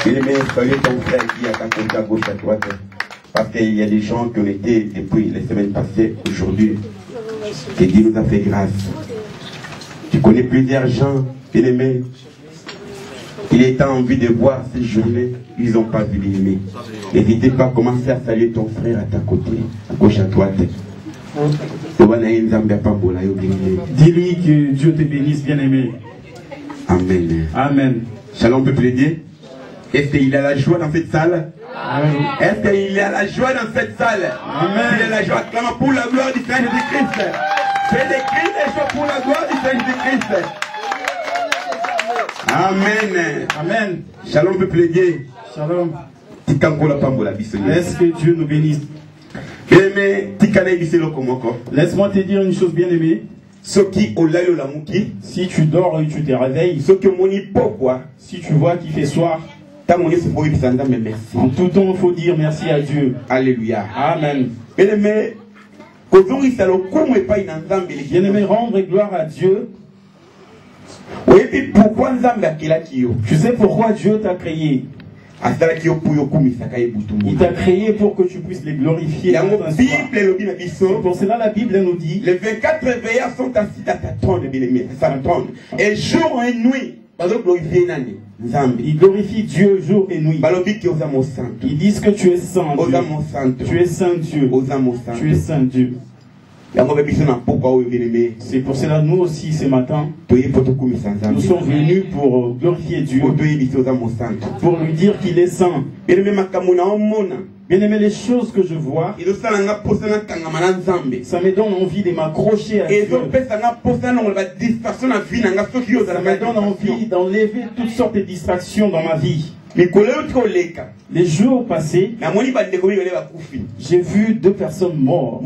Bien-aimé, soyez ton frère qui a ta à gauche à droite. Parce qu'il y a des gens qui ont été depuis les semaines passées, aujourd'hui, que Dieu nous a fait grâce. Tu connais plusieurs gens, bien-aimés. Il est envie de voir ces journées, ils n'ont pas vu l'aimer. N'hésitez pas à commencer à saluer ton frère à ta côté, à gauche à droite. Dis-lui que Dieu te bénisse, bien-aimé. Amen. Amen. Shalom, peuple de Dieu. Est-ce qu'il a la joie dans cette salle? Amen. Est-ce qu'il a la joie dans cette salle? Amen. Il a la joie. Acclame pour la gloire du Seigneur Jésus-Christ. Fais des cris de joie pour la gloire du Seigneur Jésus-Christ. Amen. Amen. Shalom, peuple de Dieu. Shalom. Est-ce que Dieu nous bénisse? Laisse-moi te dire une chose, bien-aimé. Si tu dors et tu te réveilles, si tu vois qu'il fait soir, en tout temps il faut dire merci à Dieu. Alléluia. Amen. Bien-aimé, rendre gloire à Dieu. Tu sais pourquoi Dieu t'a créé? Il t'a créé pour que tu puisses les glorifier. Pour cela la Bible nous dit, les 24 veilleurs sont assis à ta trône, bien-aimé, et jour et nuit, ils glorifient Dieu jour et nuit. Ils disent que tu es saint Dieu. Tu es saint Dieu. Tu es saint Dieu. C'est pour cela nous aussi ce matin, nous sommes venus pour glorifier Dieu, pour lui dire qu'il est saint. Bien-aimé, les choses que je vois, ça me donne envie de m'accrocher à Dieu. Ça me donne envie d'enlever toutes sortes de distractions dans ma vie. Les jours passés, j'ai vu 2 personnes mortes.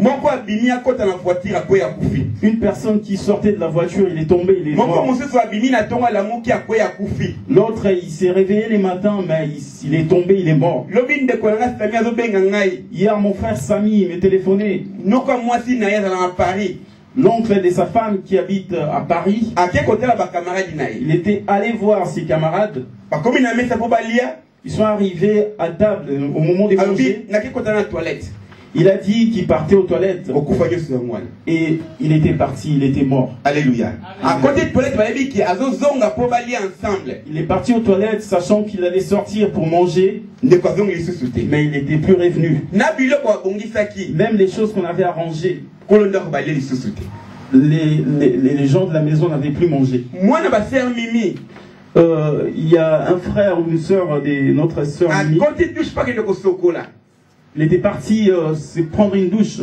Une personne qui sortait de la voiture, il est tombé, il est mort. L'autre, il s'est réveillé les matins, mais il est tombé, il est mort. Hier, mon frère Samy m'a téléphoné. L'oncle de sa femme qui habite à Paris, il était allé voir ses camarades. Ils sont arrivés à table au moment des manger. Il a dit qu'il partait aux toilettes. Et il était parti, il était mort. Alléluia. À côté de toilette, il est parti aux toilettes sachant qu'il allait sortir pour manger. Mais il n'était plus revenu. Même les choses qu'on avait arrangées, les gens de la maison n'avaient plus mangé. Il y a un frère ou une soeur de notre soeur Mimi. Il était parti prendre une douche.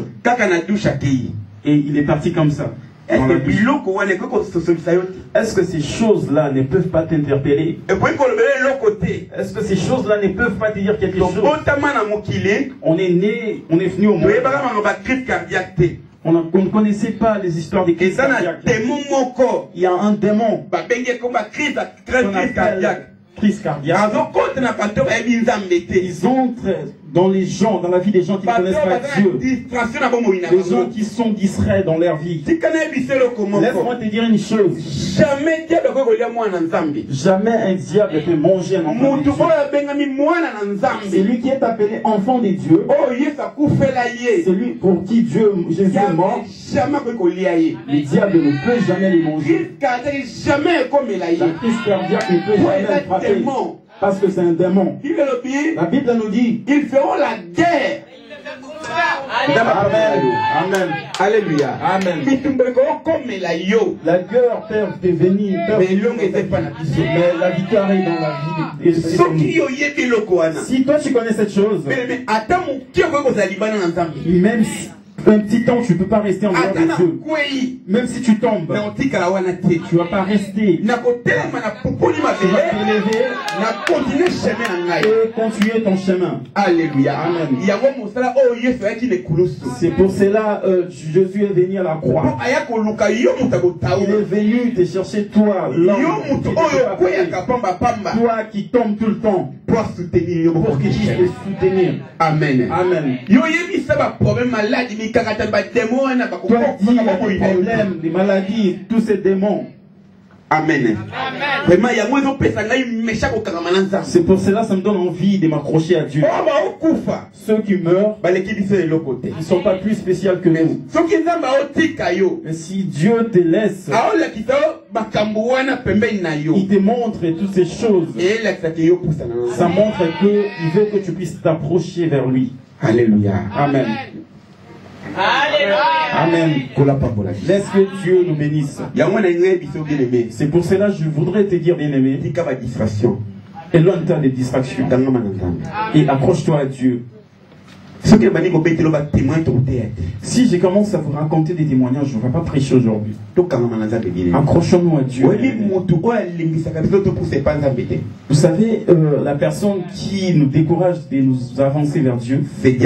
Et il est parti comme ça. Est-ce que ces choses-là ne peuvent pas t'interpeller? Est-ce que ces choses-là ne peuvent pas te dire quelque chose? On est né, on est venu au monde. On ne connaissait pas les histoires des crises cardiaques. Il y a un démon. Crise cardiaque. Ils entrent dans les gens, dans la vie des gens qui ne connaissent pas Dieu. Les gens qui sont distraits dans leur vie. Laisse-moi te dire une chose. Jamais un diable peut manger un enfant de Dieu. Celui qui est appelé enfant de Dieu, celui pour qui Jésus est mort, le diable ne peut jamais les manger. La crise cardiaque ne peut jamais le frapper. Parce que c'est un démon. La Bible nous dit, ils feront la guerre. Amen. Amen. Alléluia. Amen. La guerre peut devenir, mais la victoire est dans la vie. Si toi tu connais cette chose, même Un petit temps, tu ne peux pas rester en dehors des cieux. Même si tu tombes, tu ne vas pas rester. Tu vas t'élever et continuer ton chemin. Alléluia. Amen. C'est pour cela Jésus est venu à la croix. Il est venu te chercher toi, l'homme, toi qui tombes tout le temps, pour qu'il puisse te soutenir. Amen. Amen. Toi, dis les problèmes, les maladies, tous ces démons. Amen. C'est pour cela que ça me donne envie de m'accrocher à Dieu. Ceux qui meurent, ils ne sont pas plus spéciaux que nous. Mais si Dieu te laisse, il te montre toutes ces choses. Ça montre qu'il veut que tu puisses t'approcher vers lui. Alléluia. Amen. Amen. Laisse que Dieu nous bénisse. C'est pour cela que je voudrais te dire, bien-aimé, éloigne-toi des distractions et accroche-toi à Dieu. Si je commence à vous raconter des témoignages, je ne vais pas prêcher aujourd'hui. Accrochons-nous à Dieu. Vous savez, la personne qui nous décourage de nous avancer vers Dieu, c'est le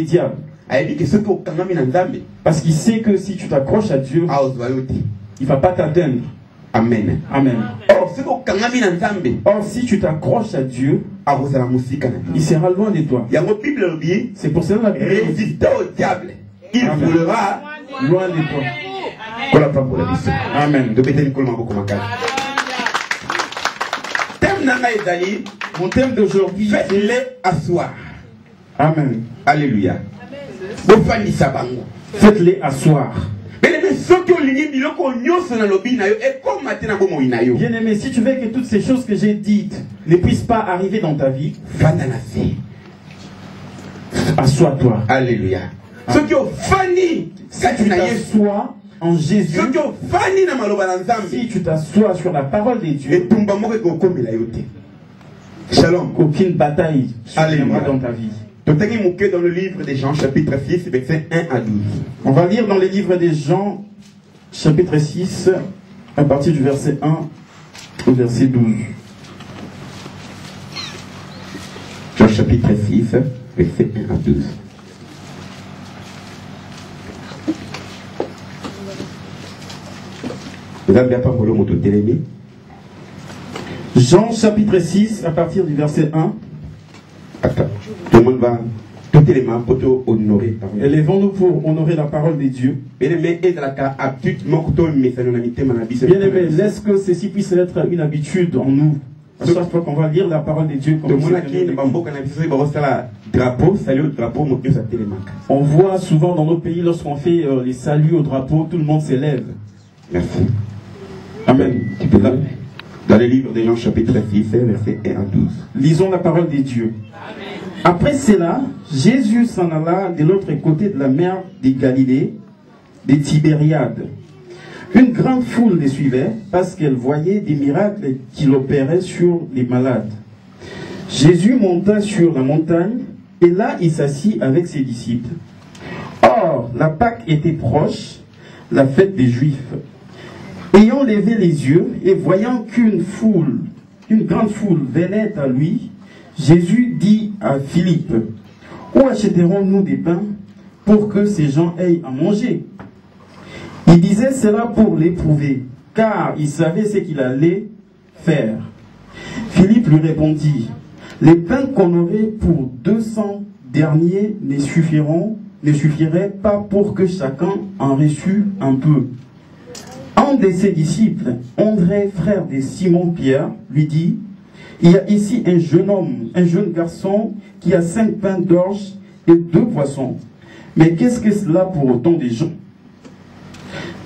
diable. Parce qu'il sait que si tu t'accroches à Dieu, il ne va pas t'atteindre. Amen. Amen. Or, si tu t'accroches à Dieu, il sera loin de toi. C'est pour cela que la Bible résister au diable, il voudra loin de toi. Amen. Mon thème d'aujourd'hui, faites-les asseoir. Amen. Alléluia. Faites-les asseoir. Bien-aimé, si tu veux que toutes ces choses que j'ai dites ne puissent pas arriver dans ta vie, assois-toi. Alléluia. Si tu t'assois en Jésus, si tu t'assois sur la parole de Dieu, Shalom. Aucune bataille surviendra dans ta vie. Dans le livre des Jean, chapitre 6, versets 1 à 12. On va lire dans le livre des Jean, chapitre 6, à partir du verset 1 au verset 12. Jean, chapitre 6, versets 1 à 12. Vous avez bien parlé de télémie. Jean, chapitre 6, à partir du verset 1. Attends, tout le monde va. Tout élément pour honorer. Élevons-nous pour honorer la parole de Dieu. Bien-aimé, laisse que ceci puisse être une habitude en nous. À chaque fois qu'on va lire la parole de Dieu, on voit souvent dans nos pays, lorsqu'on fait les saluts au drapeau, tout le monde s'élève. Merci. Amen. Dans le livre des Jean, chapitre 6, versets 1 à 12. Lisons la parole de Dieu. Après cela, Jésus s'en alla de l'autre côté de la mer de Galilée, des Tibériades. Une grande foule les suivait parce qu'elle voyait des miracles qu'il opérait sur les malades. Jésus monta sur la montagne et là il s'assit avec ses disciples. Or, la Pâque était proche, la fête des Juifs. Ayant levé les yeux et voyant qu'une grande foule venait à lui, Jésus dit à Philippe, « Où achèterons-nous des pains pour que ces gens aient à manger ?» Il disait cela pour l'éprouver, car il savait ce qu'il allait faire. Philippe lui répondit, « Les pains qu'on aurait pour 200 derniers ne suffiraient pas pour que chacun en reçût un peu. » Un de ses disciples, André, frère de Simon-Pierre, lui dit, « Il y a ici un jeune garçon qui a 5 pains d'orge et 2 poissons. Mais qu'est-ce que cela pour autant de gens ?»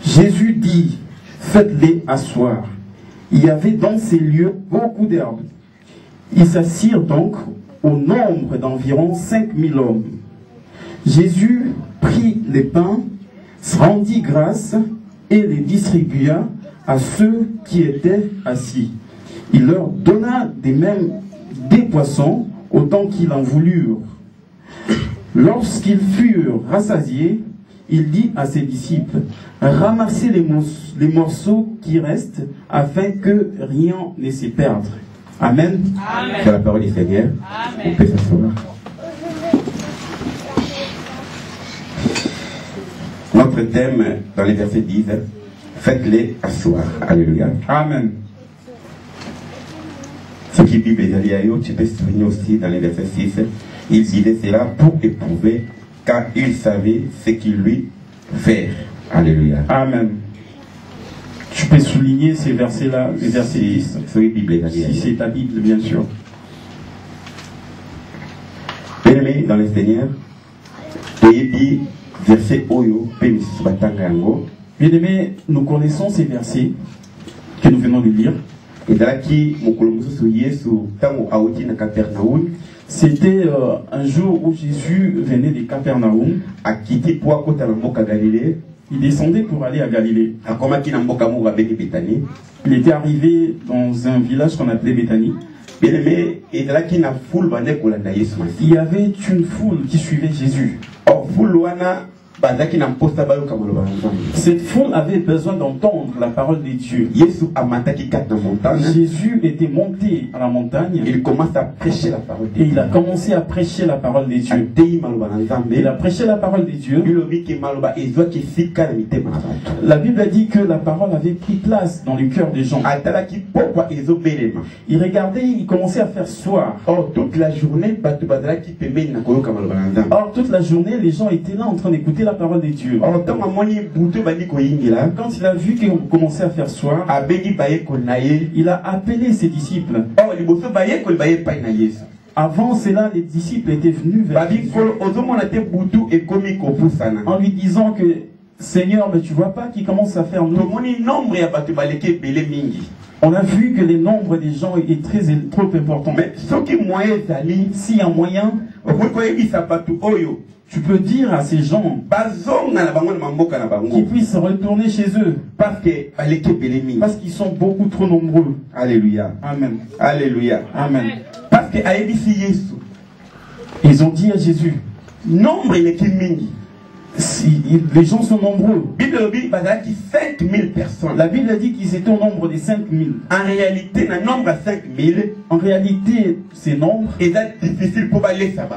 Jésus dit, « Faites-les asseoir. » Il y avait dans ces lieux beaucoup d'herbes. Ils s'assirent donc au nombre d'environ 5000 hommes. Jésus prit les pains, rendit grâce et les distribua à ceux qui étaient assis. Il leur donna des poissons autant qu'ils en voulurent. Lorsqu'ils furent rassasiés, il dit à ses disciples, ramassez les morceaux qui restent afin que rien ne se perde. Amen. C'est la parole du Seigneur. On peut s'asseoir. Notre thème dans les versets 10, faites-les asseoir. Alléluia. Amen. Ce qui Bible tu peux souligner aussi dans les versets 6, il disait cela pour éprouver, car il savait ce qu'il lui fait. Alléluia. Amen. Tu peux souligner ces versets-là, les versets 10. Si c'est ta Bible, bien sûr. Bien-aimé dans le Seigneur, verset Oyo, bien-aimé, nous connaissons ces versets que nous venons de lire. C'était un jour où Jésus venait de Capernaum. Il descendait pour aller à Galilée. Il était arrivé dans un village qu'on appelait Béthanie. Il y avait une foule qui suivait Jésus. Cette foule avait besoin d'entendre la parole de Dieu. Jésus était monté à la montagne. Il commence à prêcher la parole de Dieu. Et il a commencé à prêcher la parole de Dieu. Il a prêché la parole de Dieu. La Bible a dit que la parole avait pris place dans le cœur des gens. Il regardait, il commençait à faire soir. Or, toute la journée, les gens étaient là en train d'écouter la parole de Dieu. Quand il a vu qu'on commençait à faire soir, il a appelé ses disciples. Avant cela, les disciples étaient venus vers Jésus en lui disant que Seigneur, mais tu vois pas qu'il commence à faire nuit. On a vu que les nombres des gens est trop important. Mais s'il y a moyen, tu peux dire à ces gens qu'ils puissent retourner chez eux parce qu'ils sont beaucoup trop nombreux. Alléluia. Amen. Alléluia. Amen. Parce que ils ont dit à Jésus, nombre il est mingi. Si les gens sont nombreux. La Bible a dit 5000 personnes. La Bible a dit qu'ils étaient au nombre de 5000. En réalité, le nombre à 5000. En réalité, ces nombres. Difficile pour aller ça.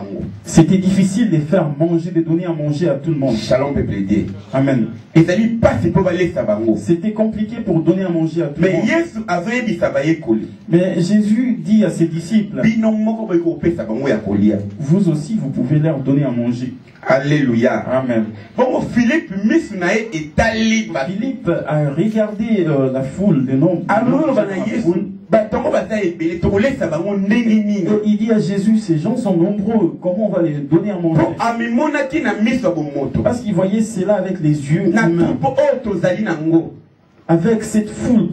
C'était difficile de faire manger, de donner à manger à tout le monde. Shalom peuple de Dieu. Amen. Et ça dit pas c'est pour aller ça. C'était compliqué pour donner à manger à tout le monde. Mais Jésus dit à ses disciples, vous aussi, vous pouvez leur donner à manger. Alléluia. Amen. Bon, Philippe a regardé la foule, le nombre. Il dit à Jésus, ces gens sont nombreux, comment on va les donner à manger? Parce qu'il voyait cela avec les yeux humains. Avec cette foule,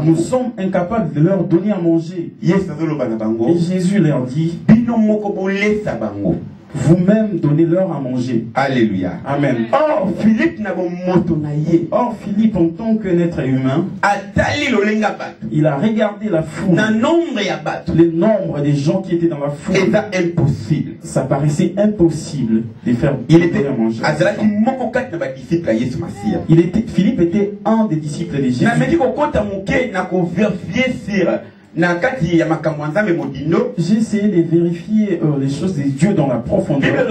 nous sommes incapables de leur donner à manger. Et Jésus leur dit, vous-même donnez-leur à manger. Alléluia. Amen. Or Philippe, en tant qu'un être humain, il a regardé la foule, le nombre des gens qui étaient dans la foule. Ça paraissait impossible de faire donner à manger. Philippe était un des disciples de Jésus. J'ai essayé de vérifier les choses de Dieu dans la profondeur.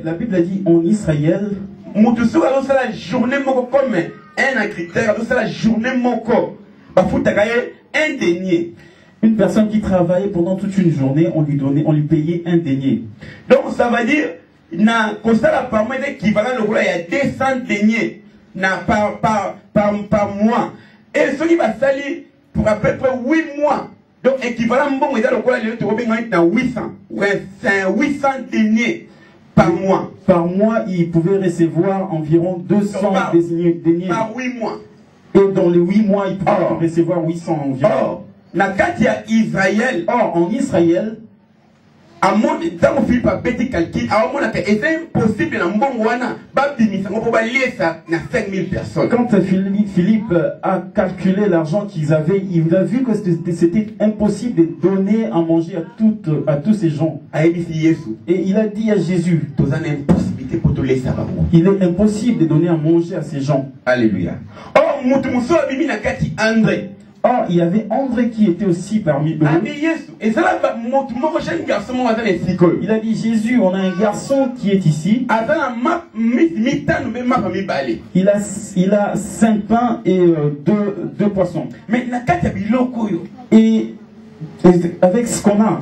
La Bible a dit en Israël, une personne qui travaillait pendant toute une journée, on lui payait un denier. Donc ça veut dire par mois équivalent il y a 200 deniers par mois. Et ce qui va salir pour à peu près 8 mois. Donc, équivalent, bon, il y a le 800. Ouais, c'est 800 deniers par mois. Par mois, il pouvait recevoir environ 200 deniers. Par 8 mois. Et dans les 8 mois, il pouvait recevoir 800 environ. Or, en Israël, il Quand Philippe a calculé l'argent qu'ils avaient, il a vu que c'était impossible de donner à manger à tous ces gens. Et il a dit à Jésus, il est impossible de donner à manger à ces gens. Alléluia. Or, il y avait André qui était aussi parmi eux. Il a dit, Jésus, on a un garçon qui est ici. Il a 5 pains et 2 poissons. Et avec ce qu'on a,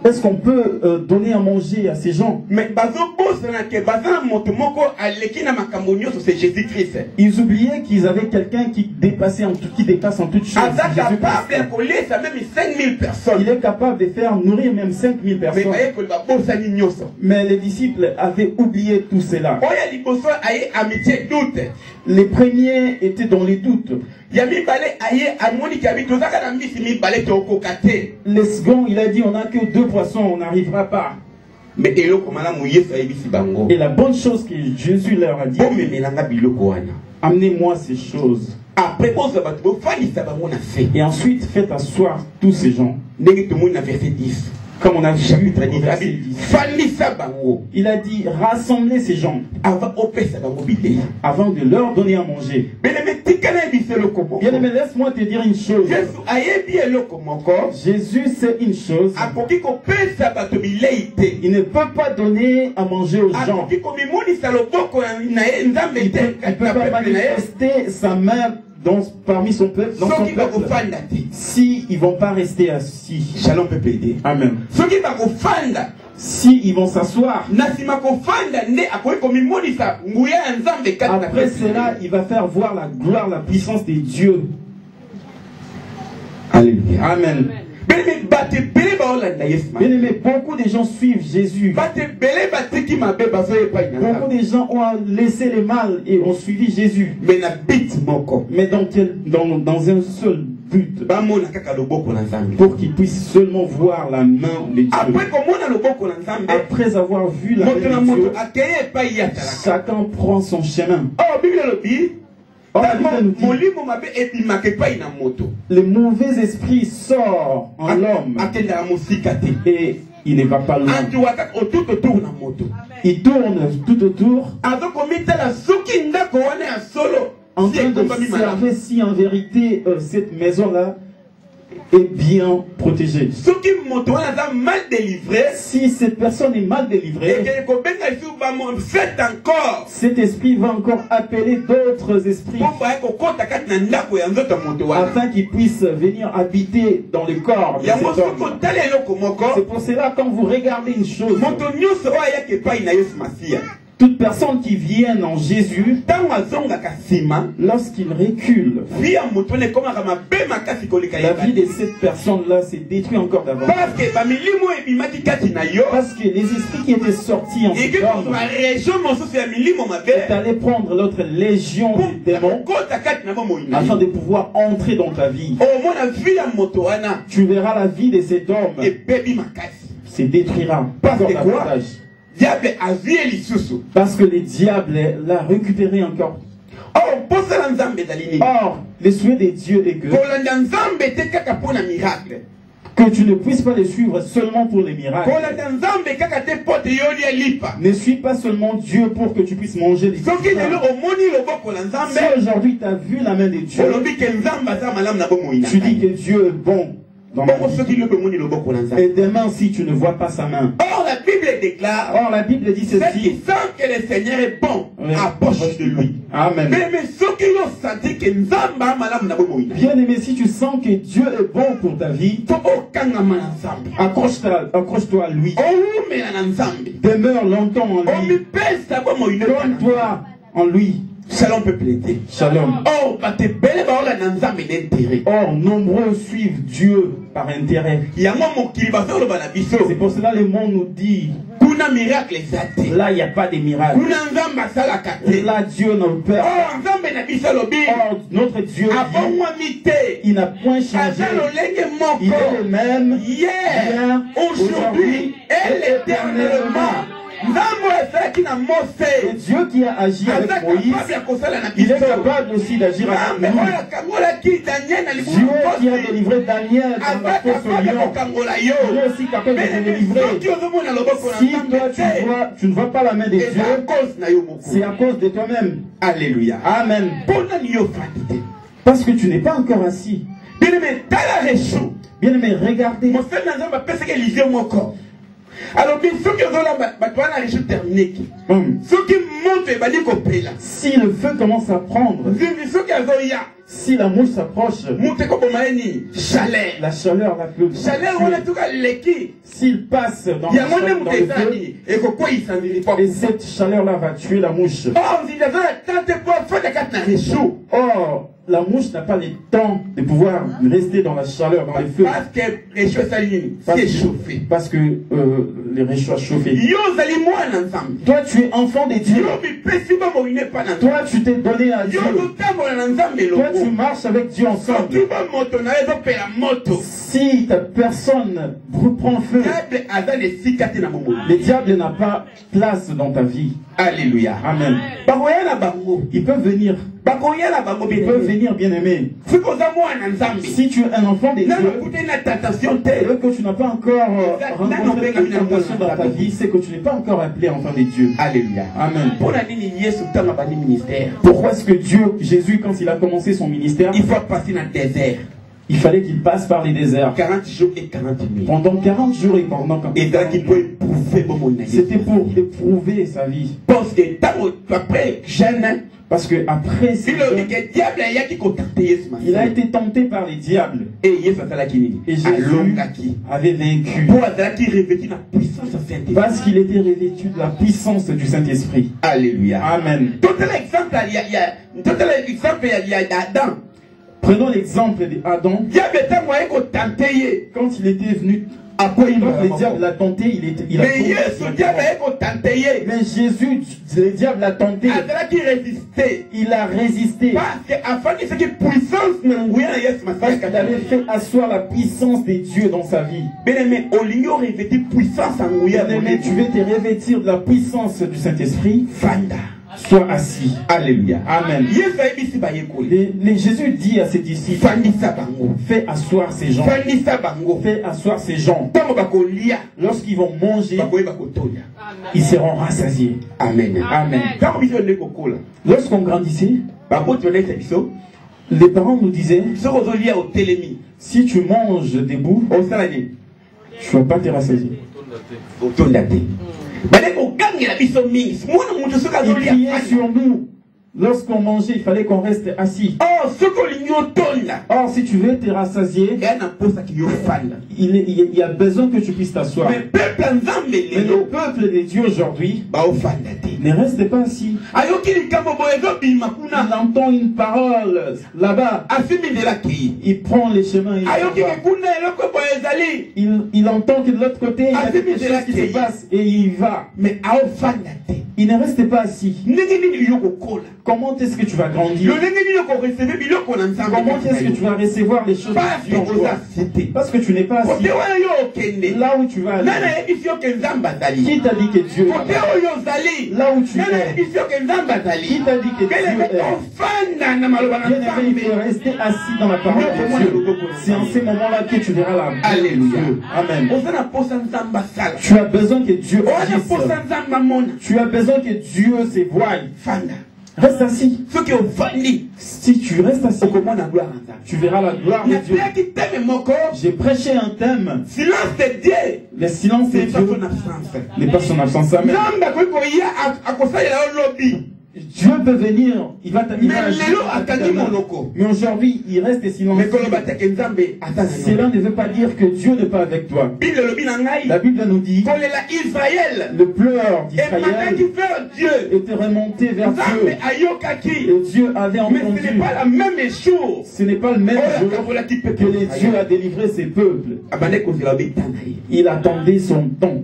est-ce qu'on peut donner à manger à ces gens? Ils oubliaient qu'ils avaient quelqu'un qui dépasse en toute chose. Il est capable de faire nourrir même 5000 personnes. Mais les disciples avaient oublié tout cela. Les premiers étaient dans les doutes. Les seconds, il a dit, on n'a que 2 poissons, on n'arrivera pas. Et la bonne chose que Jésus leur a dit, amenez-moi ces choses. Et ensuite, faites asseoir tous ces gens. Comme on a vu au verset 10. Il a dit, rassemblez ces gens avant de leur donner à manger. Bien aimé, laisse-moi te dire une chose. Jésus sait une chose. Il ne peut pas donner à manger aux gens. Il ne peut pas manifester sa main parmi son peuple, dans son peuple, si ils vont pas rester assis. Shalom peut aider. Amen. Si ils vont s'asseoir, après cela, il va faire voir la gloire, la puissance de Dieu. Alléluia. Amen. Bien aimé, beaucoup de gens suivent Jésus. Beaucoup de gens ont laissé le mal et ont suivi Jésus. Mais dans un seul but. Pour qu'ils puissent seulement voir la main de Dieu. Après avoir vu la main de Dieu, chacun prend son chemin. Le mauvais esprit sort en l'homme et il ne va pas loin. Il tourne tout autour en train d'observer si en vérité cette maison-là est bien protégée. Si cette personne est mal délivrée, cet esprit va encore appeler d'autres esprits afin qu'ils puissent venir habiter dans le corps de cet homme. C'est pour cela quand vous regardez une chose, toute personne qui vient en Jésus, lorsqu'il recule, la vie de cette personne-là s'est détruite encore davantage. Parce que les esprits qui étaient sortis en cet homme est allé prendre l'autre légion des démons afin de pouvoir entrer dans ta vie. Tu verras la vie de cet homme se détruira davantage. Parce que le diable l'a récupéré encore. Or, le souhait de Dieu est que tu ne puisses pas les suivre seulement pour les miracles. Ne suis pas seulement Dieu pour que tu puisses manger des miracles. Si aujourd'hui tu as vu la main de Dieu, tu dis que Dieu est bon. Et demain, si tu ne vois pas sa main. Or, la Bible déclare. Or, la Bible dit ceci. Ceux qui savent que le Seigneur est bon, approche de lui. Amen. Mais ceux qui ont senti que Nzamba malam na bomo. Bien aimé, si tu sens que Dieu est bon pour ta vie, accroche-toi à lui. Demeure longtemps en lui. Donne-toi en lui. Shalom peut plaider. Shalom. Or, nombreux suivent Dieu par intérêt. C'est pour cela que le monde nous dit là, il n'y a pas de miracle. Là, Dieu n'a peur. Or, notre Dieu dit, il n'a point changé. Il est le même hier, aujourd'hui et éternellement. Et Dieu qui a agi avec Moïse, il est capable aussi d'agir avec nous. Dieu qui a délivré Daniel dans la fosse au lion, il est aussi capable de te délivrer. Si toi tu ne vois pas la main de Dieu, c'est à cause de toi-même. Alléluia. Amen. Parce que tu n'es pas encore assis. Bien-aimé, regardez. Alors, si le feu commence à prendre, si la mouche s'approche, la chaleur la plus. S'il passe dans le feu, et cette chaleur-là va tuer la mouche. Or, la mouche n'a pas le temps de pouvoir rester dans la chaleur, dans le feu. Parce que les réchauds chauffés. Toi, tu es enfant de Dieu. Toi, tu t'es donné à Dieu. Toi, tu marches avec Dieu ensemble. Si ta personne prend feu, le diable n'a pas place dans ta vie. Alléluia. Amen. Ils peuvent venir. Ils peuvent venir, bien aimé. Si tu es un enfant de Dieu et que tu n'as pas encore rencontré la tentation dans ta vie, c'est que tu n'es pas encore appelé enfant de Dieu. Alléluia. Amen. Pourquoi est-ce que Dieu, Jésus, quand il a commencé son ministère, il faut passer dans le désert? Il fallait qu'il passe par les déserts. 40 jours et 40 nuits. Pendant 40 jours et pendant 40 nuits. C'était pour éprouver sa vie. Parce que après, jeune, parce que après, il a été tenté par les diables. Et Jésus avait vaincu. Parce qu'il était revêtu de la puissance du Saint-Esprit. Alléluia. Amen. Prenons l'exemple d'Adam. Quand il était venu, quand le diable l'a tenté, il a mais Jésus, le diable l'a tenté. Il a résisté. Parce qu'il avait fait asseoir la puissance de Dieu dans sa vie. Bien-aimé, tu veux te revêtir de la puissance du Saint-Esprit. Sois assis. Alléluia. Amen. Jésus dit à ses disciples, fais asseoir ces gens. Fais asseoir ces gens. Lorsqu'ils vont manger, ils seront rassasiés. Amen. Amen. Lorsqu'on grandissait, les parents nous disaient, si tu manges debout, tu ne vas pas te rassasier. Il criait sur nous. Lorsqu'on mangeait, il fallait qu'on reste assis. Or, si tu veux te rassasier, il y a besoin que tu puisses t'asseoir. Mais le peuple de Dieu aujourd'hui ne reste pas assis. Il entend une parole là-bas. Il prend les chemins. Il entend que de l'autre côté, il y a quelque chose qui se passe et il va. Mais il ne reste pas assis. Comment est-ce que tu vas grandir? Comment est-ce que tu vas recevoir les choses? Parce que tu n'es pas assis. Là où tu vas aller. Qui t'a dit que Dieu est là où tu es? Qui t'a dit que Dieu est? Bien-aimé, il faut rester assis dans la parole de Dieu. C'est en ces moments-là que tu verras la Alléluia. Amen. Tu as besoin que Dieu agisse. Tu as besoin que Dieu se voie. Reste assis. Si tu restes assis, tu verras la gloire de Dieu. J'ai prêché un thème. Le silence de Dieu n'est pas son absence. Amen. Dieu peut venir, il va mais aujourd'hui, il reste silencieux. Cela ne veut pas dire que Dieu n'est pas avec toi. La Bible nous dit le pleur d'Israël était remonté vers Dieu. Et Dieu avait entendu. Ce n'est pas le même jour que Dieu a délivré ses peuples. Il attendait son temps.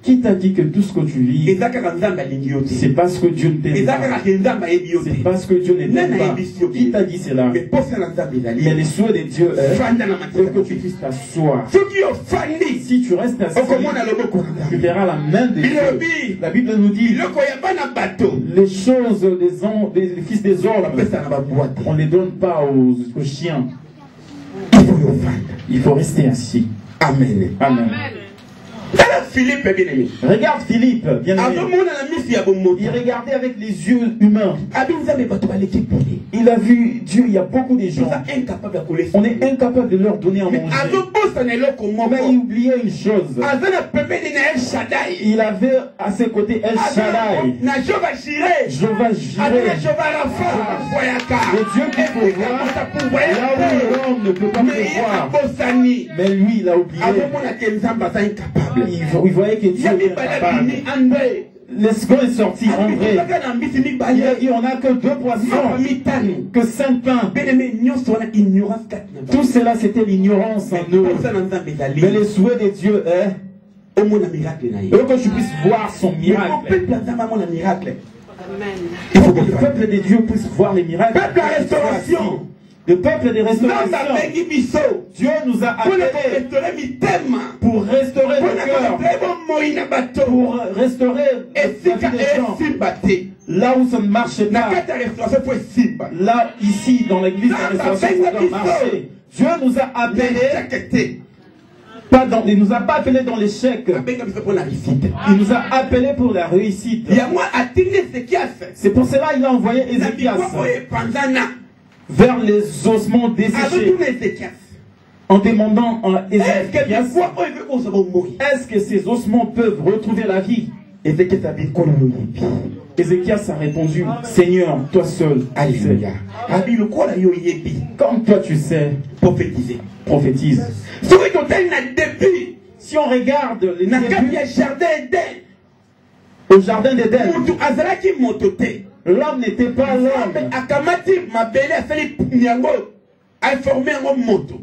Qui t'a dit que tout ce que tu vis, C'est parce que Dieu ne t'aime pas. C'est parce que Dieu ne t'aime pas. Qui t'a dit cela? Mais les souhaits de Dieu est que tu puisses t'asseoir. Si tu restes assis, tu verras la main de Dieu. La Bible nous dit les choses des fils des hommes, on ne les donne pas aux chiens. Il faut rester assis. Amen. Amen. Philippe, bien aimé. Regarde Philippe, bien aimé. Il regardait avec les yeux humains. Il a vu Dieu, il y a beaucoup de gens. On est incapable de leur donner à manger. Mais il oubliait une chose. Il avait à ses côtés El Shaddai. Jehovah Jireh. Le Dieu qui peut voir là où l'homme ne peut pas voir. Mais lui, il a oublié. Il voyait que Dieu était capable. Le second est sorti, André. Il a dit on n'a que 2 poissons, que 5 pains. Tout cela c'était l'ignorance en eux. Mais le souhait de Dieu est que je puisse voir son miracle. Il faut que le peuple de Dieu puisse voir les miracles. Le peuple de restauration. Dieu nous a appelés pour restaurer le cœur, pour restaurer la vie des gens. Là où ça ne marche pas, là, ici, dans l'église de restauration, ça doit marcher. Dieu nous a appelés. Il ne nous a pas appelés dans l'échec. Il nous a appelés pour la réussite. C'est pour cela qu'il a envoyé Ézéchias vers les ossements desséchés, en demandant à Ézéchias, est-ce que ces ossements peuvent retrouver la vie? Ézéchias a répondu, Seigneur, toi seul. Alléluia. Comme toi tu sais, prophétise. Si on regarde les débuts au jardin d'Éden, l'homme n'était pas l'homme.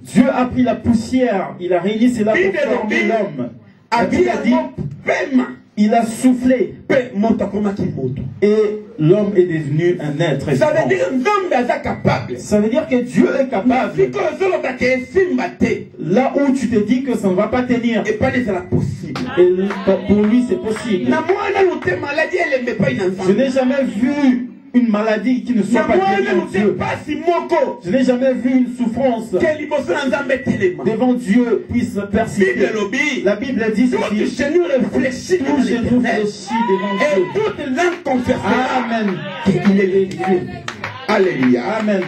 Dieu a pris la poussière, il a réuni cela pour former l'homme. Dieu a dit, il a soufflé et l'homme est devenu un être. Ça veut dire que Dieu est capable. Là où tu te dis que ça ne va pas tenir, et pour lui c'est possible. Je n'ai jamais vu une maladie qui ne soit pas guérie en Dieu. Je n'ai jamais vu une souffrance devant Dieu puisse persister. La Bible dit ceci. Tout genou réfléchit devant Dieu. Amen. Il est Dieu. Alléluia. Amen.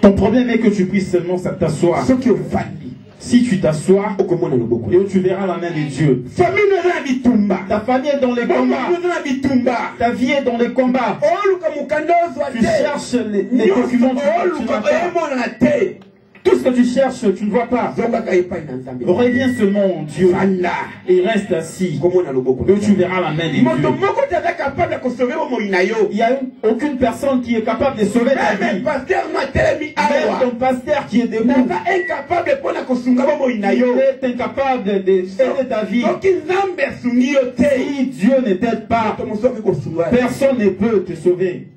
Ton problème est que tu puisses seulement t'asseoir. Si tu t'assois, et tu verras la main de Dieu. Ta famille est dans les combats. Ta vie est dans les combats. Tu cherches les documents, tu n'as pas. Tout ce que tu cherches, tu ne vois pas. Reviens seulement en Dieu et reste assis. Et tu verras la main de Dieu. Il n'y a aucune personne qui est capable de sauver ta vie. Même ton pasteur qui est debout, il est incapable d'aider ta vie. Si Dieu ne t'aide pas, personne ne peut te sauver.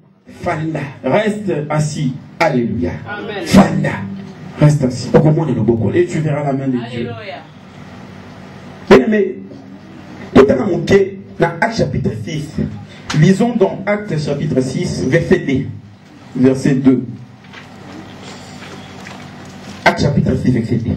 Reste assis. Alléluia. Reste assis. Et tu verras la main de Dieu. Mais, dans Actes chapitre 6, lisons dans Actes chapitre 6, verset 2. Verset 2. Actes chapitre 6, verset 2.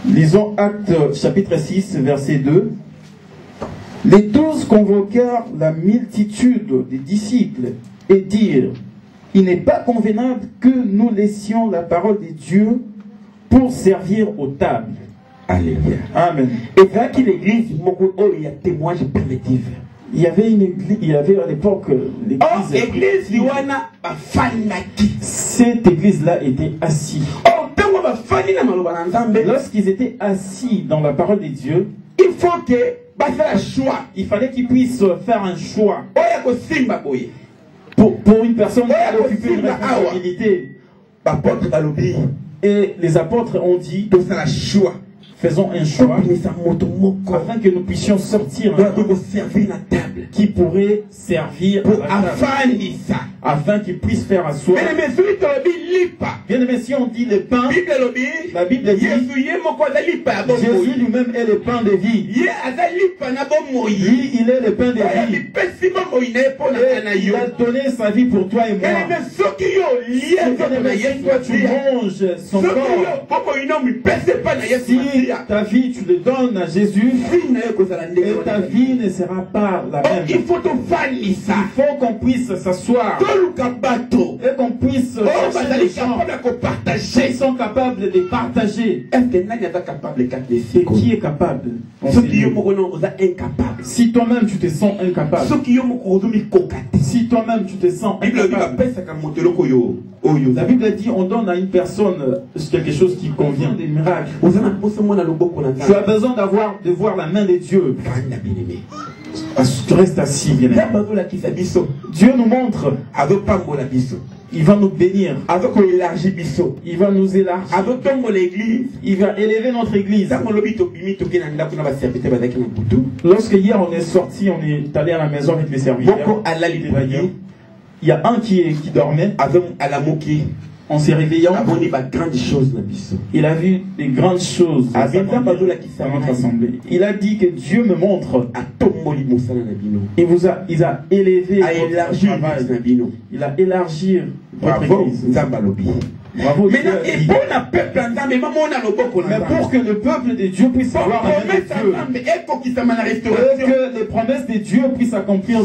Lisons Actes chapitre 6, verset 2. Les 12 convoquèrent la multitude des disciples et dirent, il n'est pas convenable que nous laissions la parole de Dieu pour servir aux tables. Alléluia. Amen. Et là qu'il l'église, il y a témoignage primitif. Il y avait une église, il y avait à l'époque l'église. Cette église-là était assise. Lorsqu'ils étaient assis dans la parole de Dieu, il faut que il fallait qu'ils puissent faire un choix pour une personne qui allait occuper une responsabilité. Et les apôtres ont dit, faisons un choix afin que nous puissions sortir qui pourrait servir à la table, afin qu'il puisse faire asseoir. Bien aimé, si on dit le pain, la Bible dit Jésus lui-même est le pain de vie. Lui, il est le pain de vie. Et il a donné sa vie pour toi et moi. Si toi tu manges son corps, si ta vie tu le donnes à Jésus, et ta vie ne sera pas la même. Il faut qu'on puisse s'asseoir et qu'on puisse chercher les gens qui sont capables de partager. Et qui est capable? Si toi-même tu te sens incapable, si toi-même tu te sens incapable, la Bible dit on donne à une personne quelque chose qui convient, des miracles. Tu as besoin de voir la main de Dieu. Tu restes assis, bien aimé. Dieu nous montre. Il va nous bénir. Il va nous élargir. Il va élever notre église. Lorsque hier on est sorti, on est allé à la maison avec les serviteurs. Il y a un qui dormait. En se réveillant, il a vu des grandes choses dans notre assemblée. Il a dit que Dieu me montre. Il a élevé votre travail. Il a élargi votre église. Bravo. Mais pour que le peuple de Dieu puisse avoir la main de Dieu, et que les promesses de Dieu puissent accomplir.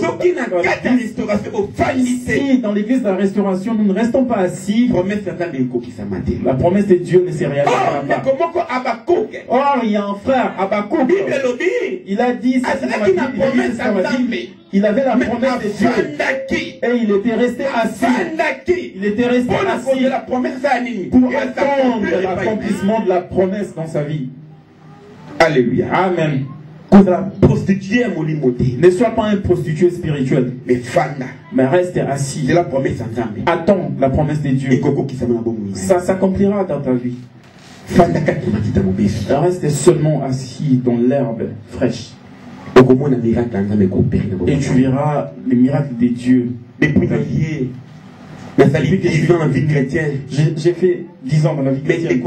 Si dans l'église de la restauration nous ne restons pas assis, la promesse de Dieu ne s'est réalisera pas. Or il y a un frère, Habakkuk, il a dit, il avait la promesse de Dieu et il était resté assis. Il était resté assis pour attendre l'accomplissement de la promesse dans sa vie. Alléluia. Amen. Ne sois pas un prostitué spirituel, mais reste assis. Attends la promesse de Dieu. Ça s'accomplira dans ta vie. Reste seulement assis dans l'herbe fraîche. Et tu verras les miracles de Dieu. J'ai fait 10 ans dans la vie chrétienne.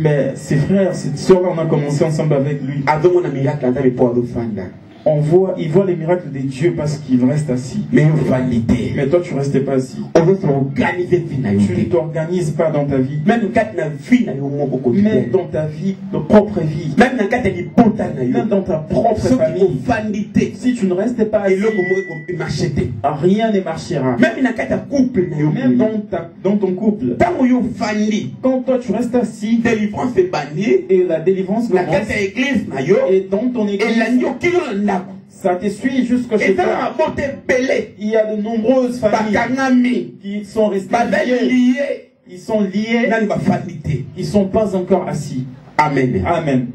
Mais ses frères, cette soeur, on a commencé ensemble avec lui. Il voit les miracles de Dieu parce qu'il reste assis. Mais toi, tu ne restes pas assis. Tu ne t'organises pas dans ta vie. Même dans ta vie, ta propre vie. Même dans ta propre famille. Si tu ne restes pas assis, rien ne marchera. Même dans ton couple. Quand toi, tu restes assis, et la délivrance commence, et dans ton église, ça te suit jusqu'à chez toi. Il y a de nombreuses familles qui sont restées liées. Ils sont liés. Ils ne sont pas encore assis. Amen. Amen.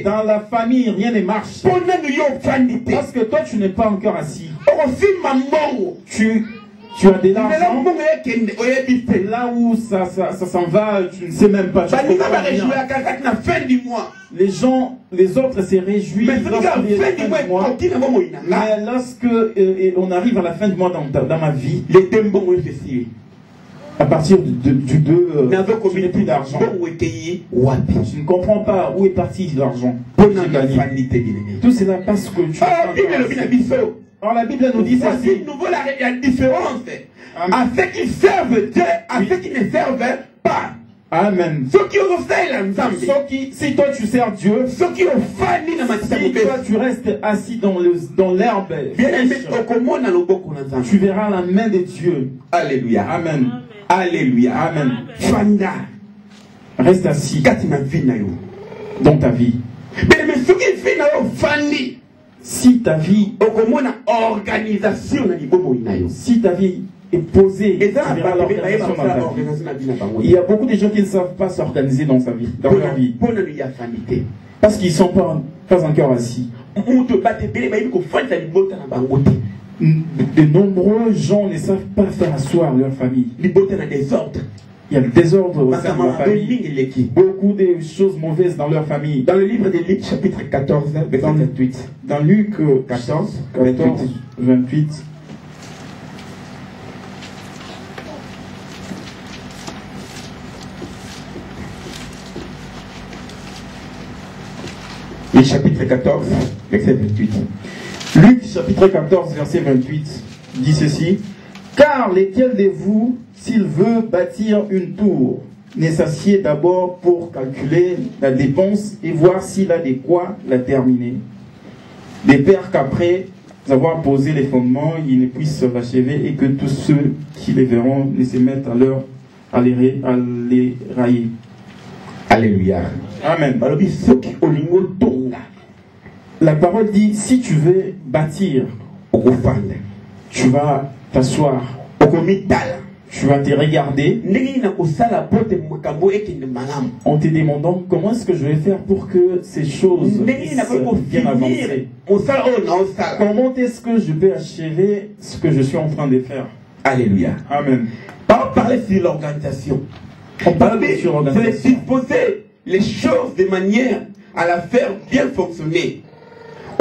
Dans la famille, rien ne marche. Parce que toi, tu n'es pas encore assis. Tu as de l'argent. Là où ça s'en va, tu ne sais même pas. Les autres se réjouissent mais lorsque on arrive à la fin du mois dans ma vie, à partir du 2, je n'ai plus d'argent. Je ne comprends pas où est parti l'argent. Tout cela parce que tu alors la Bible nous dit ceci. La différence à ceux qui servent Dieu, à ceux qui ne servent pas. Amen. Si toi tu sers Dieu, si toi tu restes assis dans l'herbe, tu verras la main de Dieu. Alléluia. Amen. Alléluia. Amen. Fanda. Reste assis dans ta vie. Si ta vie est posée, tu verras l'organisation dans ta vie. Il y a beaucoup de gens qui ne savent pas s'organiser dans leur vie. Parce qu'ils ne sont pas encore assis. De nombreux gens ne savent pas faire asseoir leur famille. Il y a des ordres. Il y a le désordre au sein de la famille. Beaucoup de choses mauvaises dans leur famille. Dans le livre de Luc, chapitre 14, verset 28. Dans Luc 14, 28. Luc chapitre 14, verset 28. Luc chapitre 14, verset 28 dit ceci. Car lesquels de vous, s'il veut bâtir une tour, ne s'assied d'abord pour calculer la dépense et voir s'il a de quoi la terminer. De peur qu'après avoir posé les fondements, il ne puisse l'achever et que tous ceux qui les verront ne se mettent à les railler. Alléluia. Amen. La parole dit, si tu veux bâtir, tu vas t'asseoir, tu vas te regarder en te demandant comment est-ce que je vais faire pour que ces choses viennent avancer. Comment est-ce que je vais achever ce que je suis en train de faire. Alléluia. Amen. Parler sur l'organisation. On parle sur l'organisation. C'est disposer les choses de manière à la faire bien fonctionner.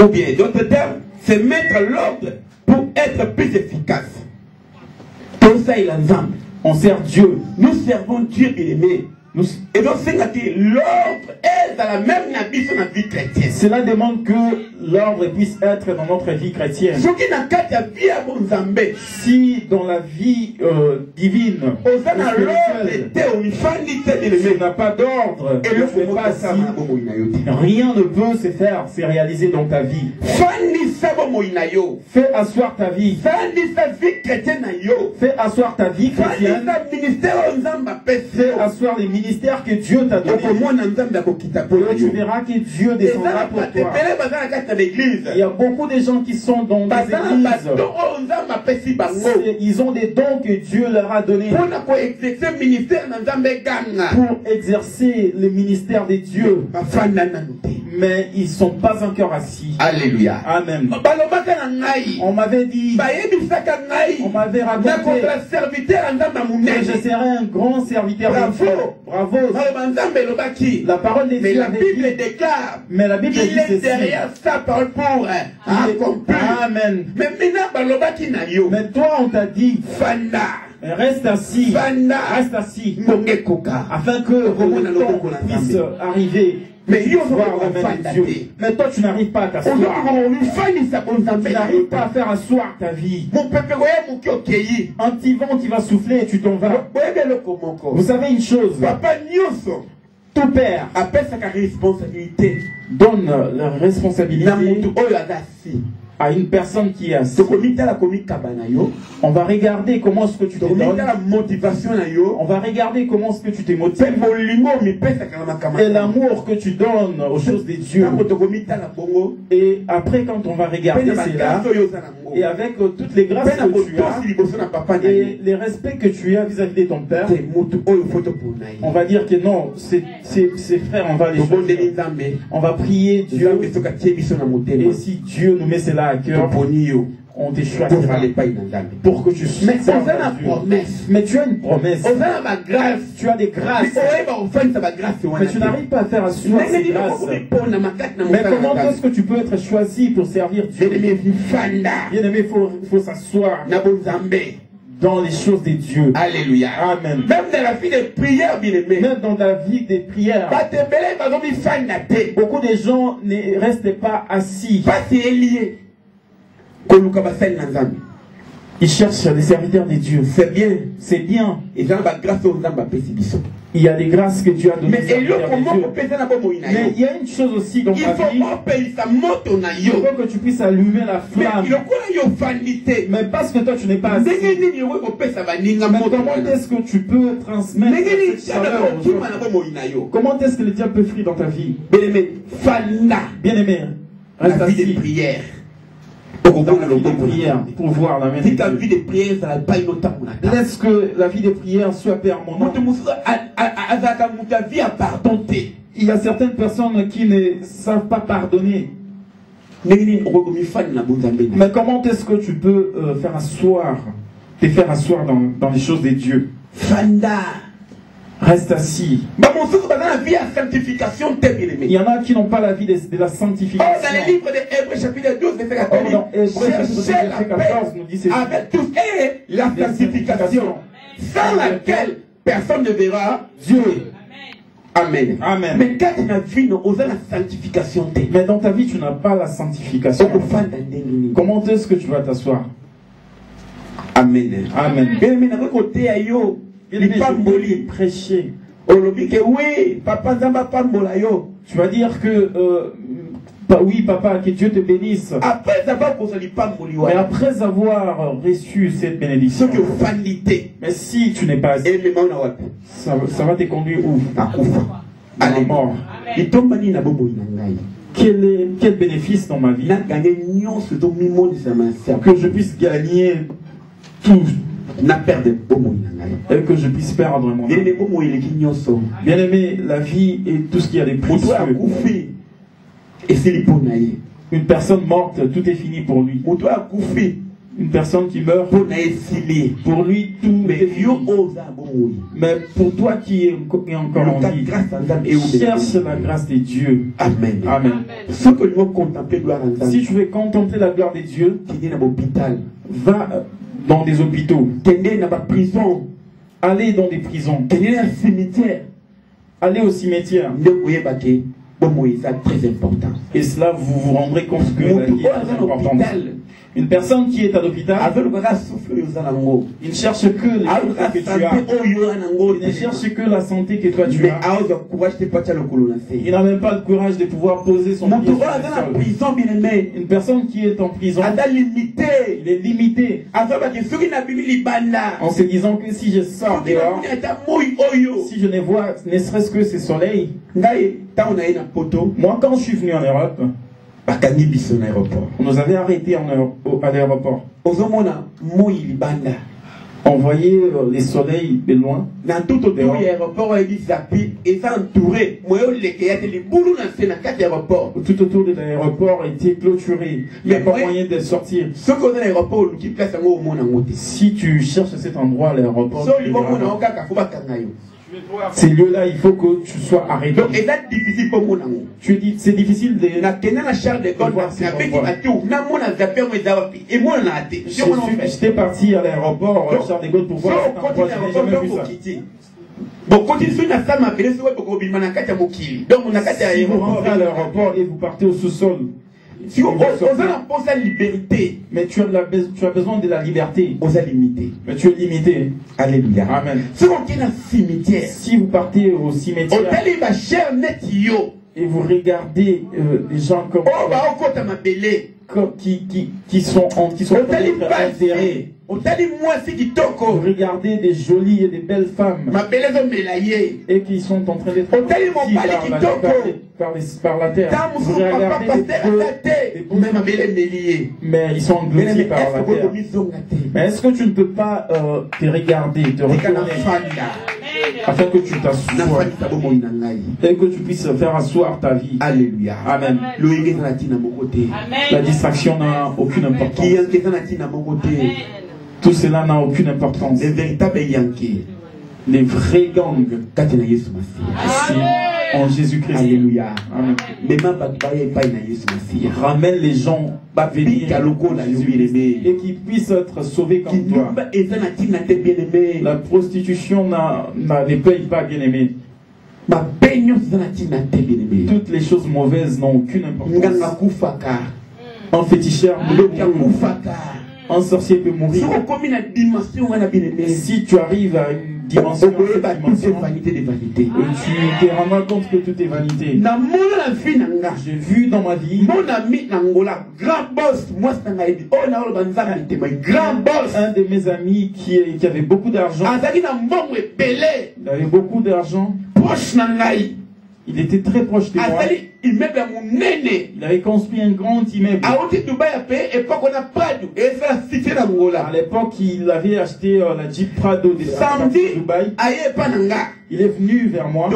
Ou bien, d'autres termes, c'est mettre l'ordre pour être plus efficace. Tout ça, il ensemble. On sert Dieu. Nous servons Dieu bien-aimé. Et donc, c'est que l'ordre est dans la même vie sur notre vie chrétienne. Cela demande que l'ordre puisse être dans notre vie chrétienne. Si dans la vie divine, tu n'as pas d'ordre, rien ne peut se faire, se réaliser dans ta vie. Fais asseoir ta vie. Fais asseoir ta vie chrétienne. Fais asseoir les ministère que Dieu t'a donné. Tu verras que Dieu descendra pour toi. Il y a beaucoup de gens qui sont dans des églises. Ils ont des dons que Dieu leur a donnés pour exercer le ministère de Dieu. Mais ils ne sont pas encore assis. Alléluia. Amen. On m'avait dit, on m'avait raconté que je serais un grand serviteur de Dieu. Bravo. La parole des mais la Bible déclare. Mais la Bible dit ceci. Derrière sa parole pour accomplir. Amen. Mais toi on t'a dit Fanda. Reste assis. Fanda. Reste assis. Afin que le temps puisse arriver. Mais mais toi tu n'arrives pas à t'asseoir. Tu n'arrives pas à faire asseoir ta vie. En t'y tu vas souffler et tu t'en vas. Vous savez une chose. Tout père donne la responsabilité à une personne qui est assise. On va regarder comment est-ce que tu te donnes. On va regarder comment est-ce que tu te motives. Et l'amour que tu donnes aux choses de Dieu. Et après quand on va regarder cela, et avec toutes les grâces que tu as, et les respects que tu as vis-à-vis de ton père, on va dire que non, ces frères, on va les choisir. On va prier Dieu. Et si Dieu nous met cela à cœur, on te choisira pour que tu sois. Mais tu as une promesse. Tu as des grâces. Mais tu n'arrives pas à faire asseoir ces grâces. Mais comment est-ce que tu peux être choisi pour servir Dieu? Bien aimé, il faut s'asseoir dans les choses de Dieu. Alléluia. Amen. Même dans la vie des prières, bien aimé. Même dans la vie des prières. Beaucoup de gens ne restent pas assis. Ils cherchent des serviteurs de Dieu. C'est bien. C'est bien. Il y a des grâces que Dieu a données. Mais il y a une chose aussi dans ta vie. Il faut que tu puisses allumer la flamme. Mais parce que toi tu n'es pas assis. Mais comment est-ce que tu peux transmettre cette chaleur aux autres? Comment est-ce que le diable peut fuir dans ta vie? Bien-aimé, reste la vie assis. de prière. Dans la vie de prière, pour voir la main de Si ta vie Dieu. de prière, ça va pas une autre. Laisse que la vie de prière soit permanente. Il y a certaines personnes qui ne savent pas pardonner. Mais comment est-ce que tu peux te faire asseoir dans les choses de Dieu? Reste assis. Il y en a qui n'ont pas la vie de la sanctification. Dans le livre de Hébreux chapitre 12, verset 14, cherchez la paix avec tous et la sanctification, sans laquelle personne ne verra Dieu. Amen. Amen. Mais quand tu as vu, on a la sanctification. Mais dans ta vie, tu n'as pas la sanctification. Comment est-ce que tu vas t'asseoir? Amen. Amen. Il n'est pas prêcher. Oui, papa Zamba Pambola yo. Tu vas dire que oui, papa, que Dieu te bénisse. Mais après avoir reçu cette bénédiction, mais si tu n'es pas assis, ça va te conduire où? À la mort. Quel bénéfice dans ma vie que je puisse gagner tout et que je puisse perdre mon âme. Bien aimé, la vie et tout ce qu'il y a de précieux. Une personne morte, tout est fini pour lui. Une personne qui meurt, pour lui tout est fini. Mais pour toi qui es encore en vie, cherche la grâce de Dieu. Amen. Amen. Si tu veux contempler la gloire de Dieu, va dans des hôpitaux, allez dans des prisons, allez au cimetière. Très important. Et cela, vous vous rendrez compte que la vie est très importante. Une personne qui est à l'hôpital, il ne cherche que les choses que tu as. Il ne cherche que la santé que toi tu as. Il n'a même pas le courage de pouvoir poser son pied sur le sol. Une personne qui est en prison, il est limité. En se disant que si je sors dehors, si je ne vois ne serait-ce que ce soleil, moi quand je suis venu en Europe, on nous avait arrêtés à l'aéroport. On voyait les soleils de loin. Tout autour de l'aéroport, était clôturé. Il n'y a pas moyen de sortir. Si tu cherches cet endroit à l'aéroport, ces lieux-là, il faut que tu sois arrêté. Donc, c'est difficile pour moi. Tu dis, c'est difficile de voir ces endroits. J'étais parti à l'aéroport Charles de Gaulle pour voir cet endroit. Je n'ai jamais vu ça. Bon, quand il fait une femme appelée, c'est pour qu'on si vous rentrez à l'aéroport et vous partez au sous-sol, si on a la liberté, mais tu as besoin de la liberté. On a limité. Mais tu es limité. Alléluia. Amen. Si vous partez au cimetière et vous regardez des gens comme qui sont enterrés. Vous regardez des jolies et des belles femmes et qui sont en train d'être par la terre. Vous regardez des mais ils sont engloutis par la terre. Mais est-ce que tu ne peux pas te regarder, te retourner afin que tu t'assoies et que tu puisses faire asseoir ta vie? Alléluia. Amen. La distraction n'a aucune importance. Tout cela n'a aucune importance. Les véritables Yankees, les vrais gangs, c'est en Jésus-Christ. Alléluia. Amen. Ramène les gens à venir et qui puissent être sauvés comme toi. La prostitution ne paye pas, bien aimé. Toutes les choses mauvaises n'ont aucune importance. Un féticheur, un sorcier peut mourir. Si tu arrives à une dimension, tu te rends compte que tout est vanité. J'ai vu dans ma vie un de mes amis qui avait beaucoup d'argent. Il avait beaucoup d'argent. Il était très proche de moi. Il avait construit un grand immeuble. À l'époque, il avait acheté la Jeep Prado de Dubaï. Il est venu vers moi.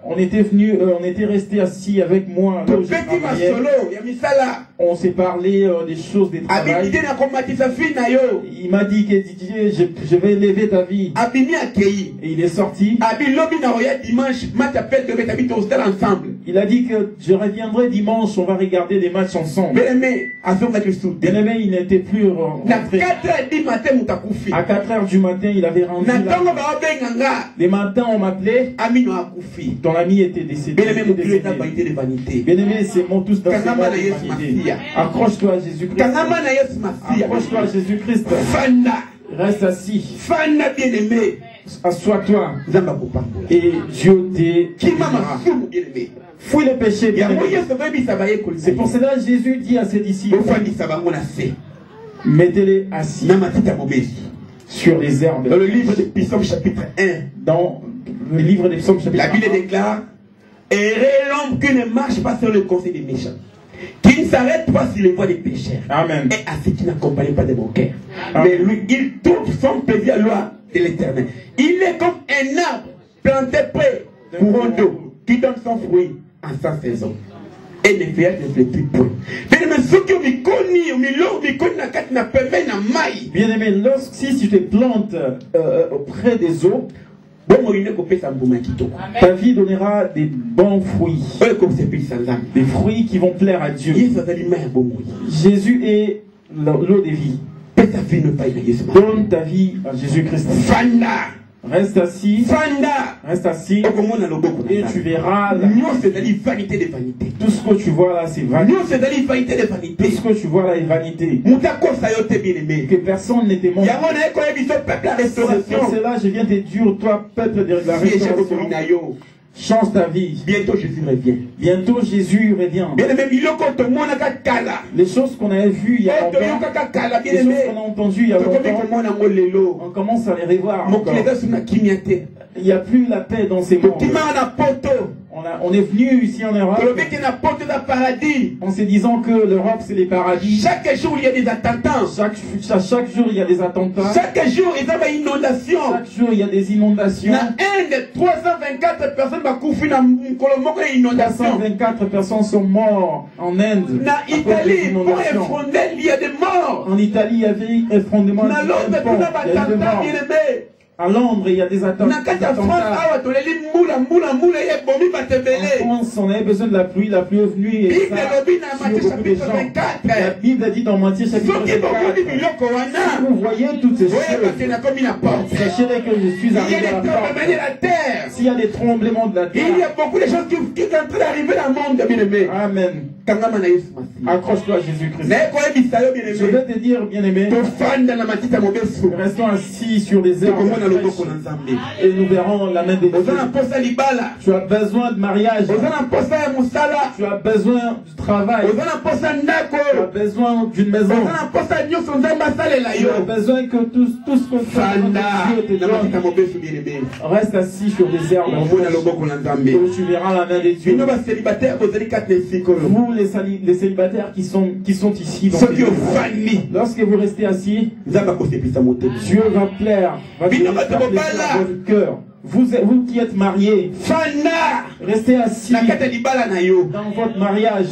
On était venu, on était resté assis avec moi. Là où je travaillais. On s'est parlé des choses des travail. Il m'a dit que Didier, je vais élever ta vie. Et il est sorti. Il a dit que je reviendrai dimanche, on va regarder des matchs ensemble. Bien-aimé, il n'était plus rentré. À 4 heures du matin, il avait rendu là. Les matins, on m'appelait. Ton ami était décédé. Bien-aimé, c'est mon tous dans ce monde de vanité. Accroche-toi à Jésus-Christ. Accroche-toi à Jésus-Christ. Reste assis. Assois-toi. Et Dieu t'aidera. Fouille le péché. C'est pour cela que Jésus dit à ses disciples, mettez-les assis sur les herbes. Dans le livre des Psaumes chapitre 1. Dans le livre des Psaumes chapitre 1. La Bible déclare, heureux l'homme qui ne marche pas sur le conseil des méchants, qui ne s'arrête pas sur les voies des pécheurs. Amen. Et à ceux qui n'accompagnent pas de mon cœur. Mais lui, il trouve son plaisir à loi de l'Éternel. Il est comme un arbre planté près pour un d'eau qui donne son fruit en sa saison. Et les feuillages ne flétrit point. Bien aimé, si tu te plantes auprès des eaux, ta vie donnera des bons fruits. Des fruits qui vont plaire à Dieu. Jésus est l'eau de vie. Donne ta vie à Jésus-Christ. Reste assis. Reste assis. Et tu verras tout ce que tu vois là, c'est vanité. Tout ce que tu vois là est vanité. Que personne ne te montre. Pour cela, je viens te dire, toi, peuple de la restauration, change ta vie. Bientôt Jésus revient. Bientôt Jésus revient. Les choses qu'on avait vues il y a longtemps, les choses qu'on a entendues il y a longtemps, on commence à les revoir encore. Il n'y a plus la paix dans ces mondes. On est venu ici en Europe en se disant que l'Europe c'est les paradis. Chaque jour il y a des attentats. Chaque jour il y a des attentats. Chaque jour il y a des inondations. Chaque jour il y a des inondations. 324 personnes 324 personnes sont mortes en Inde. En Italie, il y a des morts. En Italie, il y avait effondrement. À Londres, il y a des attentats. En France, on avait besoin de la pluie est venue. Et la Bible dit dans Matthieu chapitre 24. Si vous voyez toutes ces choses, sachez que je suis arrivé à la porte. S'il y a des tremblements de la terre, il y a beaucoup de choses qui sont en train d'arriver dans le monde, bien-aimé. Amen. Accroche-toi à Jésus-Christ. Je vais te dire, bien-aimé, restons assis sur les herbes et nous verrons la main de Dieu. Tu as besoin de mariage. Tu as besoin du travail. Tu as besoin d'une maison. Tu as besoin que tout ce que Dieu te donne. Reste assis sur les herbes et tu verras la main de Dieu. Vous, les célibataires qui sont ici, lorsque vous restez assis, Dieu va plaire, va dans votre cœur. Vous qui êtes mariés, restez assis dans votre mariage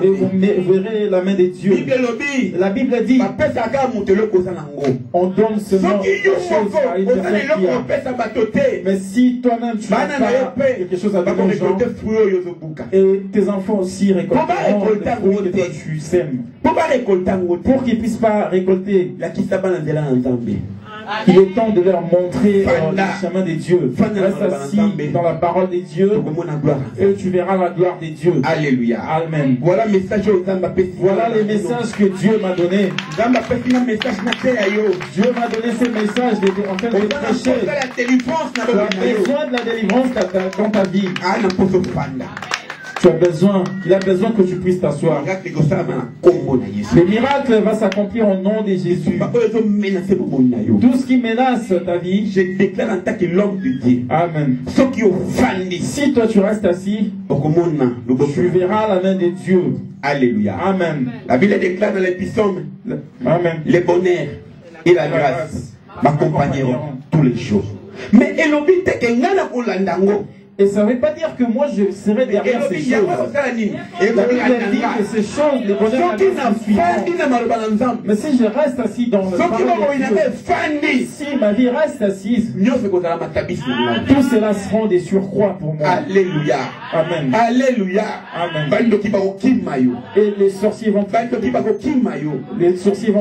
et vous verrez la main de Dieu. La Bible dit, on donne seulement chose à une personne qui a. Mais si toi-même tu n'as pas quelque chose à donner aux gens, et tes enfants aussi récolteront les fruits que toi tu sèmes. Pour qu'ils ne puissent pas récolter, il est temps de leur montrer le chemin de Dieu. Reste assis dans la parole de Dieu et tu verras la gloire de Dieu. Alléluia. Amen. Voilà les messages que Dieu m'a donnés. Dieu m'a donné ces messages en fait de prêcher. Tu as besoin de la délivrance dans ta vie. Tu as besoin, il a besoin que tu puisses t'asseoir. Le miracle va s'accomplir au nom de Jésus. Tout ce qui menace ta vie, je déclare en tant que l'homme de Dieu. Amen. Si toi tu restes assis, tu verras la main de Dieu. Alléluia. Amen. La Bible déclare dans les psaumes, Amen. Le bonheur et la grâce m'accompagneront tous les jours. Mais Et ça ne veut pas dire que moi je serai derrière ces choses. La Bible dit que ces choses, les bonheurs suivront. Mais si je reste assis dans le Dieu, si ma vie reste assise, tout cela seront des surcroît pour moi. Alléluia. Amen. Alléluia. Amen. Et les sorciers vont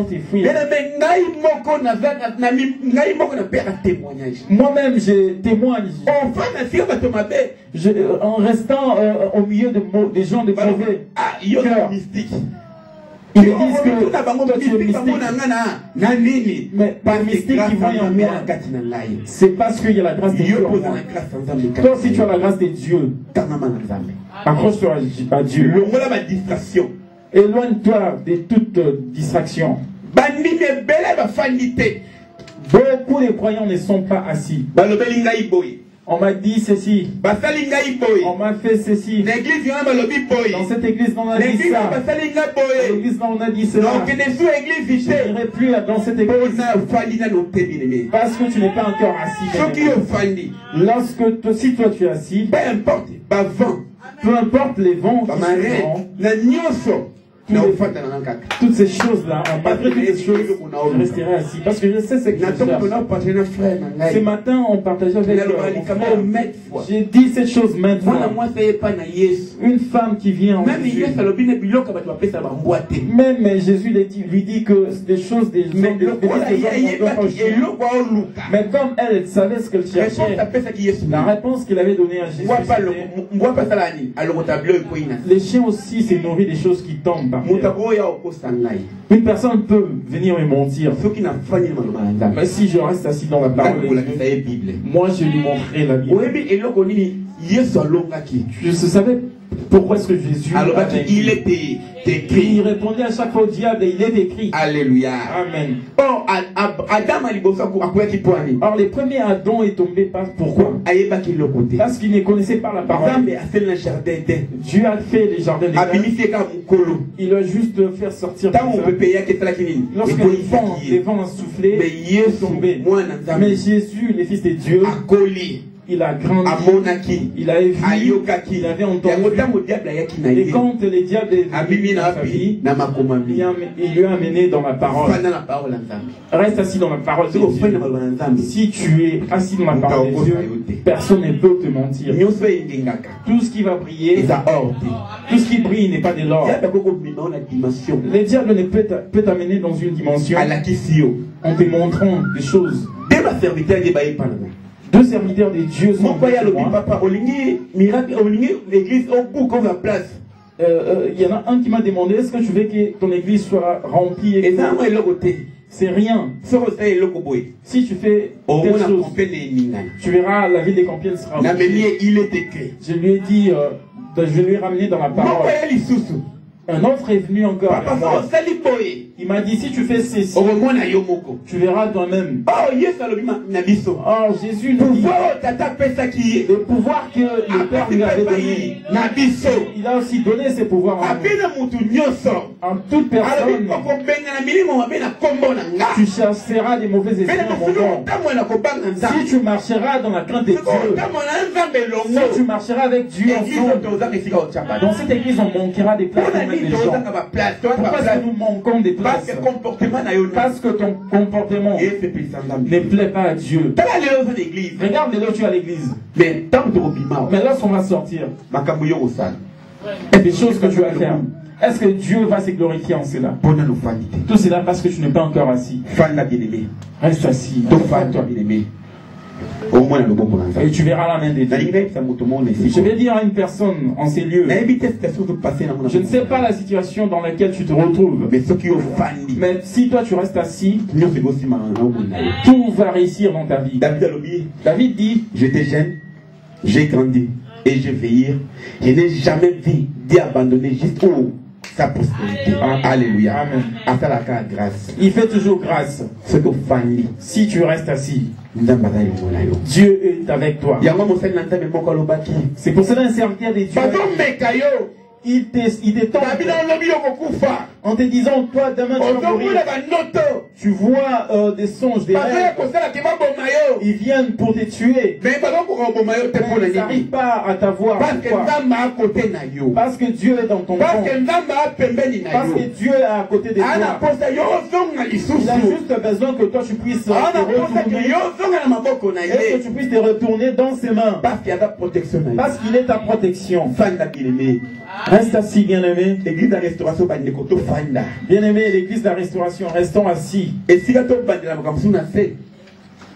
t'effouiller. Moi-même, je témoigne. En restant au milieu des gens de mauvais cœur, ils me disent que toi tu es mystique. Mais par mystique qui voient en moi, c'est parce qu'il y a la grâce de Dieu en moi. Toi si tu as la grâce de Dieu, accroche-toi à Dieu. Éloigne-toi de toute distraction. Beaucoup de croyants ne sont pas assis. On m'a dit ceci. On m'a fait ceci. Dans cette église, on a dit ça. Dans l'église, on a dit cela. Je n'irai plus dans cette église. Parce que tu n'es pas encore assis. Lorsque si toi tu es assis, peu importe les vents qui seront, toutes ces choses-là, malgré toutes ces choses, je resterai assis. Parce que je sais ce que je cherche. Ce matin, on partageait avec mon frère. J'ai dit cette chose maintes fois. Une femme qui vient en Jésus. Même Jésus lui dit que des choses des hommes ne doivent pas. Mais comme elle savait ce qu'elle cherchait, la réponse qu'il avait donnée à Jésus, les chiens aussi se nourrissent des choses qui tombent. Une personne peut venir me mentir. Mais si je reste assis dans la parole de Dieu, moi je lui montrerai la Bible. Je savais pourquoi est-ce que Jésus il était écrit. Il répondait à chaque fois au diable et il est écrit. Alléluia. Amen. Or les premiers Adam est tombé pourquoi? Parce qu'il ne connaissait pas la parole. Dieu a fait les jardins d'Éden. Il a juste fait sortir lorsque les vents ont soufflé, il est tombé. Mais Jésus, le Fils de Dieu, il a grandi, il a vu, il avait entendu. Et quand le diable est venu dans sa vie, il lui a amené dans la parole. Reste assis dans la parole de Dieu. Si tu es assis dans la parole de Dieu, personne ne peut te mentir. Tout ce qui va briller, tout ce qui brille n'est pas de l'or. Le diable ne peut t'amener dans une dimension en te montrant des choses. Deux serviteurs de Dieu sont il y en a un qui m'a demandé est-ce que tu veux que ton église soit remplie et c'est rien. Si tu fais telle chose, tu verras la ville de Compiègne sera remplie. Je lui ai dit je lui ai ramené dans la parole. Un autre est venu encore. Il m'a dit si tu fais ceci, tu verras toi-même. Oh Jésus nous dit le pouvoir que le Père lui avait donné. Il a aussi donné ce pouvoir en toute personne. Tu chasseras des mauvais esprits en mon nom. Si tu marcheras dans la crainte de Dieu, si tu marcheras avec Dieu ensemble, dans cette église on manquera des places. Pourquoi est-ce que nous manquons des places? Parce que ton comportement ne plaît pas à Dieu. Regarde là où tu es à l'église. Mais lorsqu'on va sortir, il y a des choses que tu vas faire. Est-ce que Dieu va se glorifier en cela? Tout cela parce que tu n'es pas encore assis. Reste assis. Et tu verras la main de Dieu. Je vais dire à une personne en ces lieux, je ne sais pas la situation dans laquelle tu te retrouves, mais si toi tu restes assis, tout va réussir dans ta vie. David dit, j'étais jeune, j'ai grandi et je vieillir. Je n'ai jamais vu Dieu abandonner jusqu'au sa prospérité. Alléluia. Amen. Grâce. Il fait toujours grâce. Si tu restes assis, Dieu est avec toi. C'est pour cela un serviteur de Dieu il t'étend en te disant, toi, demain, tu vas mourir. Tu vois des songes, des rêves. Ils viennent pour te tuer. Mais ils n'arrivent pas à t'avoir. Parce que Dieu est dans ton camp. Parce que Dieu est à côté de toi. Il a juste besoin que toi, tu puisses te retourner. Et que tu puisses te retourner dans ses mains. Parce qu'il est ta protection. Reste assis, bien-aimé. L'église de la restauration, bien-aimé, l'église de la restauration, restons assis. Et si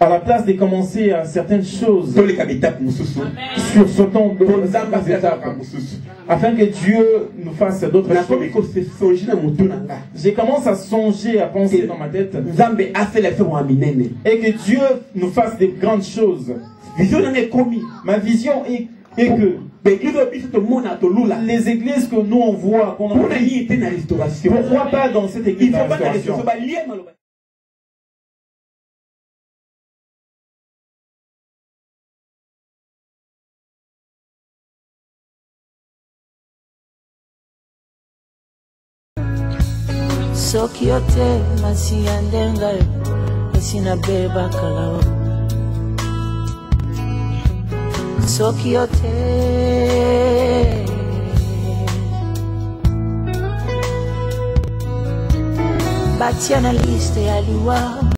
à la place de commencer à certaines choses, sur ce temps de afin que Dieu nous fasse d'autres choses, je commence à songer, à penser dans ma tête, et que Dieu nous fasse des grandes choses. Ma vision est que les églises que nous on voit, pourquoi pas dans cette église de la restauration? Sokiote masiandenga esina beba kalao Sokiote Batiana liste aliwa